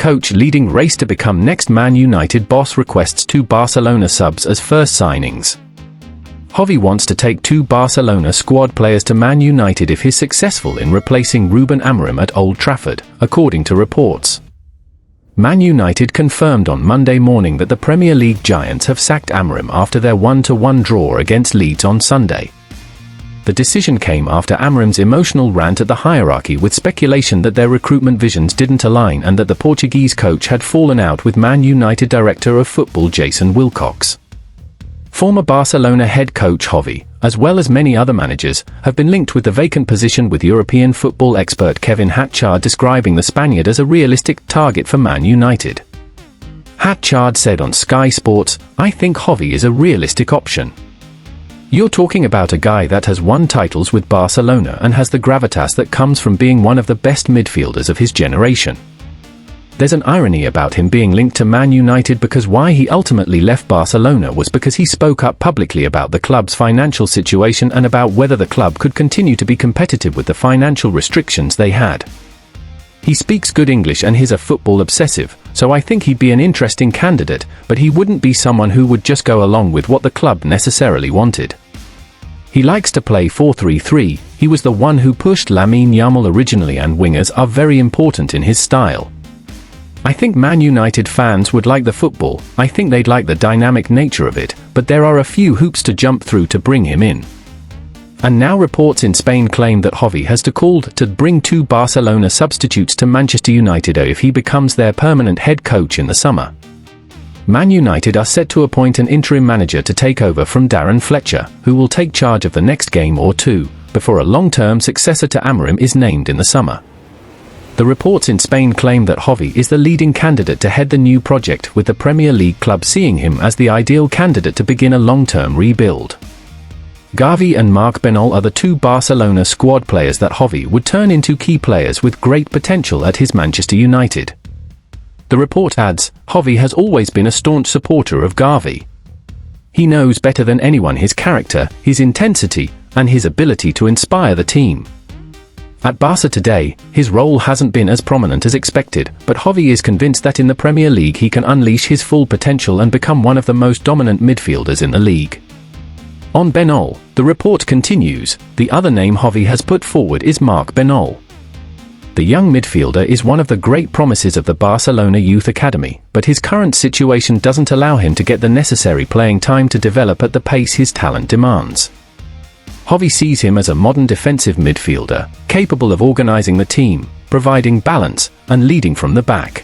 coach leading race to become next Man United boss requests 2 Barcelona subs as first signings. Xavi wants to take 2 Barcelona squad players to Man United if he's successful in replacing Ruben Amorim at Old Trafford, according to reports. Man United confirmed on Monday morning that the Premier League giants have sacked Amorim after their 1-1 draw against Leeds on Sunday. The decision came after Amorim's emotional rant at the hierarchy, with speculation that their recruitment visions didn't align and that the Portuguese coach had fallen out with Man United director of football Jason Wilcox. Former Barcelona head coach Xavi, as well as many other managers, have been linked with the vacant position, with European football expert Kevin Hatchard describing the Spaniard as a realistic target for Man United. Hatchard said on Sky Sports, "I think Xavi is a realistic option. You're talking about a guy that has won titles with Barcelona and has the gravitas that comes from being one of the best midfielders of his generation. There's an irony about him being linked to Man United, because why he ultimately left Barcelona was because he spoke up publicly about the club's financial situation and about whether the club could continue to be competitive with the financial restrictions they had. He speaks good English and he's a football obsessive, so I think he'd be an interesting candidate, but he wouldn't be someone who would just go along with what the club necessarily wanted. He likes to play 4-3-3, he was the one who pushed Lamine Yamal originally, and wingers are very important in his style. I think Man United fans would like the football, I think they'd like the dynamic nature of it, but there are a few hoops to jump through to bring him in." And now reports in Spain claim that Xavi has called to bring 2 Barcelona substitutes to Manchester United if he becomes their permanent head coach in the summer. Man United are set to appoint an interim manager to take over from Darren Fletcher, who will take charge of the next game or two, before a long-term successor to Amorim is named in the summer. The reports in Spain claim that Xavi is the leading candidate to head the new project, with the Premier League club seeing him as the ideal candidate to begin a long-term rebuild. Xavi and Marc Benol are the 2 Barcelona squad players that Xavi would turn into key players with great potential at his Manchester United. The report adds, Xavi has always been a staunch supporter of Xavi. He knows better than anyone his character, his intensity, and his ability to inspire the team. At Barca today, his role hasn't been as prominent as expected, but Xavi is convinced that in the Premier League he can unleash his full potential and become one of the most dominant midfielders in the league. On Benol, the report continues, the other name Xavi has put forward is Marc Benol. The young midfielder is one of the great promises of the Barcelona Youth Academy, but his current situation doesn't allow him to get the necessary playing time to develop at the pace his talent demands. Xavi sees him as a modern defensive midfielder, capable of organizing the team, providing balance, and leading from the back.